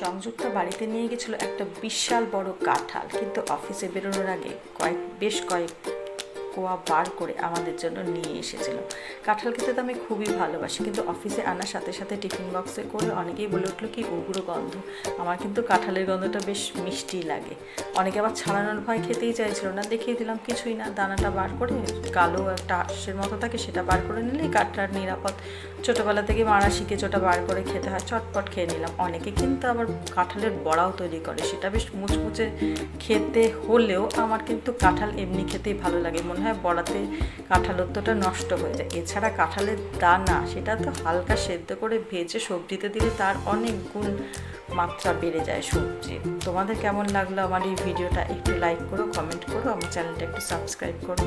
সংযুক্তা বাড়িতে নিয়ে গেছিলো একটা বিশাল বড় কাঁঠাল, কিন্তু অফিসে বেরোনোর আগে বেশ কয়েক কোয়া বার করে আমাদের জন্য নিয়ে এসেছিল। কাঁঠাল খেতে তো আমি খুবই ভালোবাসি, কিন্তু অফিসে আনার সাথে সাথে টিফিন বক্সে করে অনেকেই বলে উঠলো কি উগ্র গন্ধ। আমার কিন্তু কাঁঠালের গন্ধটা বেশ মিষ্টি লাগে। অনেকে আবার ছাড়ানোর ভয় খেতেই চাইছিল না, দেখিয়ে দিলাম কিছুই না, দানাটা বার করে কালো একটা আঁশের মতো থাকে সেটা বার করে নিলেই কাঠটার নিরাপদ। ছোটোবেলা থেকে মারা শিখেছে ওটা বার করে খেতে হয়, চটপট খেয়ে নিলাম। অনেকে কিন্তু আবার কাঁঠালের বড়াও তৈরি করে, সেটা বেশ মুচমুচে খেতে হলেও আমার কিন্তু কাঁঠাল এমনি খেতেই ভালো লাগে। মনে হয় বড়াতে কাঁঠালত্বটা নষ্ট হয়ে যায়। এছাড়া কাঁঠালের দানা সেটা তো হালকা সেদ্ধ করে ভেজে সবজিতে দিলে তার অনেক গুণ মাত্রা বেড়ে যায় সবজি। তোমাদের কেমন লাগলো আমার এই ভিডিওটা? একটু লাইক করো, কমেন্ট করো, আমার চ্যানেলটা একটু সাবস্ক্রাইব করো।